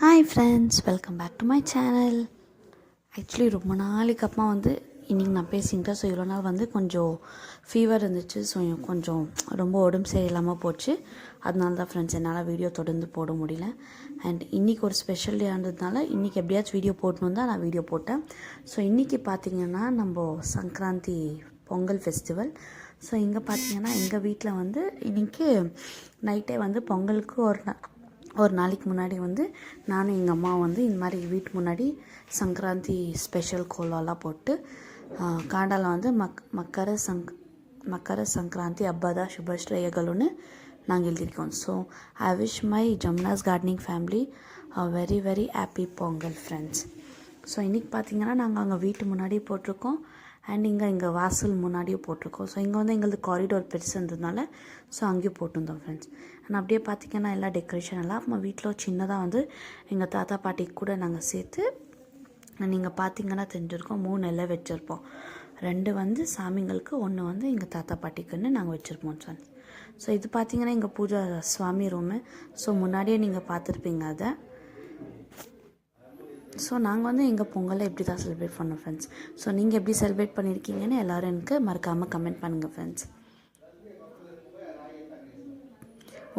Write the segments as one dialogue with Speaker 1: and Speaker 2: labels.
Speaker 1: Hi friends, welcome back to my channel. Actually ரொம்ப நாளைக்கு அப்புறமா இன்றைக்கி நான் பேசிக்கிட்டேன். ஸோ இவ்வளோ நாள் கொஞ்சம் ஃபீவர் இருந்துச்சு. ஸோ கொஞ்சம் ரொம்ப உடம்பு சரியில்லாமல் போச்சு. அதனால தான் ஃப்ரெண்ட்ஸ் என்னால் வீடியோ தொடர்ந்து போட முடியல. அண்ட் இன்றைக்கி ஒரு ஸ்பெஷல் டே ஆனதுனால இன்றைக்கி எப்படியாச்சும் வீடியோ போடணும் தான் நான் வீடியோ போட்டேன். ஸோ இன்றைக்கி பார்த்திங்கன்னா நம்ம சங்கராந்தி பொங்கல் ஃபெஸ்டிவல். ஸோ இங்கே பார்த்திங்கன்னா எங்கள் வீட்டில் இன்றைக்கி நைட்டே பொங்கலுக்கு ஒரு நாளைக்கு முன்னாடி நானும் எங்கள் அம்மா இந்த மாதிரி வீட்டு முன்னாடி சங்கராந்தி ஸ்பெஷல் கோலம்லாம் போட்டு ಕಾಂಡಲ ಮಕರ ಸಂಕ್ರಾಂತಿ ಹಬ್ಬದ ಶುಭಾಶಯಗಳನ್ನು நாங்கள் எழுதியிருக்கோம். So I wish my Jamuna's gardening family very very happy Pongal friends. So இன்றைக்கி பார்த்திங்கன்னா நாங்கள் அங்கே வீட்டு முன்னாடி போட்டிருக்கோம். அண்ட் எங்கள் வாசல் முன்னாடியும் போட்டிருக்கோம். ஸோ இங்கே எங்களது காரிடோர் பெருசுன்றதுனால ஸோ அங்கேயும் போட்டிருந்தோம் ஃப்ரெண்ட்ஸ். அண்ட் அப்படியே பார்த்திங்கன்னா எல்லா டெக்கரேஷன் எல்லாம் நம்ம வீட்டில் சின்னதாக எங்கள் தாத்தா பாட்டிக்கு கூட நாங்கள் சேர்த்து நீங்கள் பார்த்திங்கன்னா தெரிஞ்சிருக்கோம் 3 எல்லாம் வச்சுருப்போம். 2 சாமிங்களுக்கு, 1 எங்கள் தாத்தா பாட்டிக்குன்னு நாங்கள் வச்சுருப்போம் சார். ஸோ இது பார்த்திங்கன்னா எங்கள் பூஜா சுவாமி ரூமு. ஸோ முன்னாடியே நீங்கள் பார்த்துருப்பீங்க அதை. ஸோ நாங்கள் எங்கள் பொங்கலை இப்படி தான் செலிப்ரேட் பண்ணோம் ஃப்ரெண்ட்ஸ். ஸோ நீங்கள் எப்படி செலிப்ரேட் பண்ணியிருக்கீங்கன்னு எல்லோரும் எனக்கு மறக்காமல் கமெண்ட் பண்ணுங்கள் ஃப்ரெண்ட்ஸ்.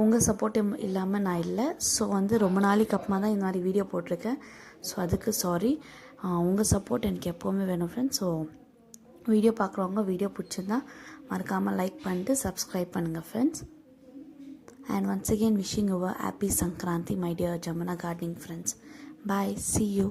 Speaker 1: உங்கள் சப்போர்ட் இல்லாமல் நான் இல்லை. ஸோ ரொம்ப நாளைக்கு அப்புறமா தான் இந்த மாதிரி வீடியோ போட்டிருக்கேன். ஸோ அதுக்கு சாரி. உங்கள் சப்போர்ட் எனக்கு எப்போவுமே வேணும் ஃப்ரெண்ட்ஸ். ஸோ வீடியோ பார்க்குறவங்க வீடியோ பிடிச்சிருந்தா மறக்காமல் லைக் பண்ணிட்டு சப்ஸ்கிரைப் பண்ணுங்கள் friends. And once again wishing your happy Sankranti my dear Jamuna gardening friends. Bye. See you.